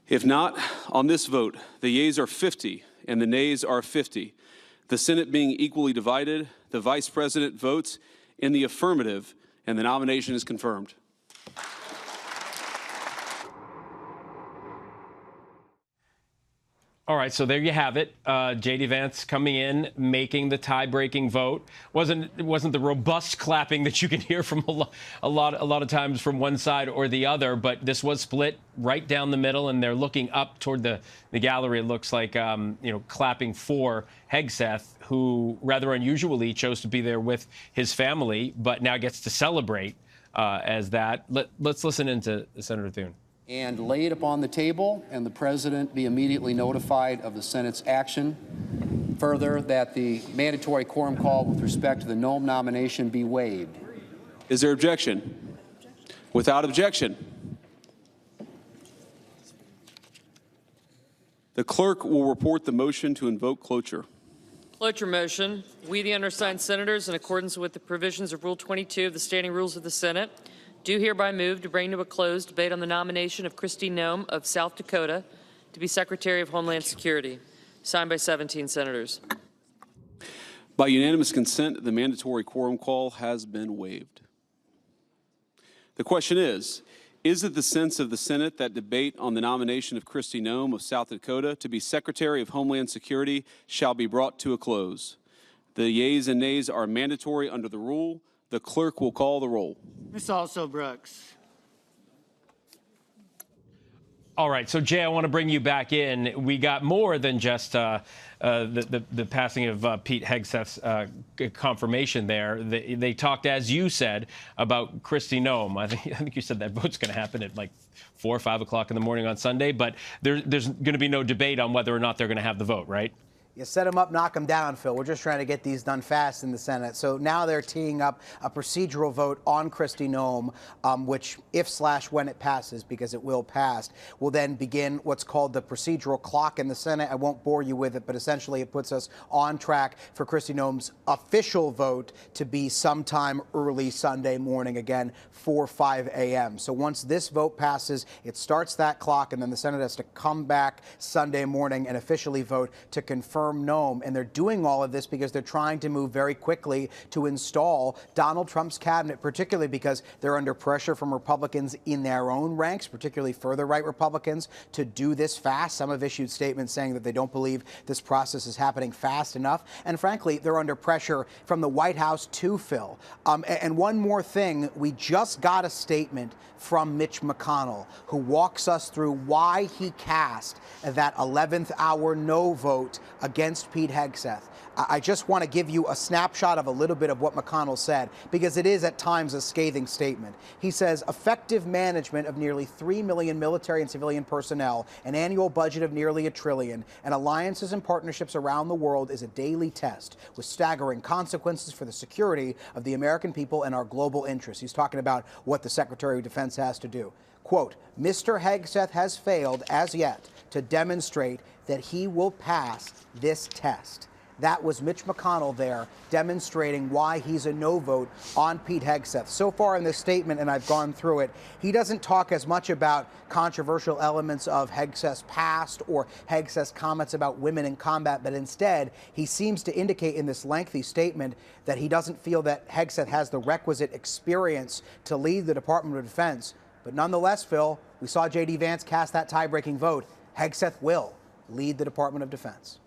If not, on this vote, the yeas are 50 and the nays are 50. The Senate being equally divided, the Vice President votes in the affirmative, and the nomination is confirmed. All right, so there you have it. JD Vance coming in, making the tie-breaking vote. It wasn't the robust clapping that you can hear from a lot of times from one side or the other, but this was split right down the middle, and they're looking up toward the gallery. It looks like clapping for Hegseth, who rather unusually chose to be there with his family, but now gets to celebrate as that. Let's listen into Senator Thune. And lay it upon the table, and the President be immediately notified of the Senate's action. Further, that the mandatory quorum call with respect to the Noem nomination be waived. Is there objection? Without objection, the clerk will report the motion to invoke cloture. Cloture motion. We, the undersigned senators, in accordance with the provisions of Rule 22 of the Standing Rules of the Senate, do hereby move to bring to a close debate on the nomination of Kristi Noem of South Dakota to be Secretary of Homeland Security. Signed by 17 senators. By unanimous consent, the mandatory quorum call has been waived. The question is it the sense of the Senate that debate on the nomination of Kristi Noem of South Dakota to be Secretary of Homeland Security shall be brought to a close? The yeas and nays are mandatory under the rule. The clerk will call the roll. Ms. Also Brooks. All right, so Jay, I want to bring you back in. We got more than just the passing of Pete Hegseth's confirmation there. They talked, as you said, about Kristi Noem. I think you said that vote's going to happen at like 4 or 5 o'clock in the morning on Sunday, but there's going to be no debate on whether or not they're going to have the vote, right? You set them up, knock them down, Phil. We're just trying to get these done fast in the Senate. So now they're teeing up a procedural vote on Kristi Noem, which, if/when it passes, because it will pass, will then begin what's called the procedural clock in the Senate. I won't bore you with it, but essentially it puts us on track for Kristi Noem's official vote to be sometime early Sunday morning, again, 4 or 5 a.m. So once this vote passes, it starts that clock, and then the Senate has to come back Sunday morning and officially vote to confirm Noem. And they're doing all of this because they're trying to move very quickly to install Donald Trump's cabinet, particularly because they're under pressure from Republicans in their own ranks, particularly further right Republicans, to do this fast. Some have issued statements saying that they don't believe this process is happening fast enough. And frankly, they're under pressure from the White House too, Phil. And one more thing, we just got a statement from Mitch McConnell, who walks us through why he cast that 11th hour no vote against Pete Hegseth. I just want to give you a snapshot of a little bit of what McConnell said, because it is at times a scathing statement. He says, effective management of nearly 3 million military and civilian personnel, an annual budget of nearly $1 trillion, and alliances and partnerships around the world is a daily test with staggering consequences for the security of the American people and our global interests. He's talking about what the Secretary of Defense has to do. Quote, Mr. Hegseth has failed as yet to demonstrate that he will pass this test. That was Mitch McConnell there demonstrating why he's a no vote on Pete Hegseth. So far in this statement, and I've gone through it, he doesn't talk as much about controversial elements of Hegseth's past or Hegseth's comments about women in combat, but instead he seems to indicate in this lengthy statement that he doesn't feel that Hegseth has the requisite experience to lead the Department of Defense. But nonetheless, Phil, we saw JD Vance cast that tie-breaking vote. Hegseth will lead the Department of Defense.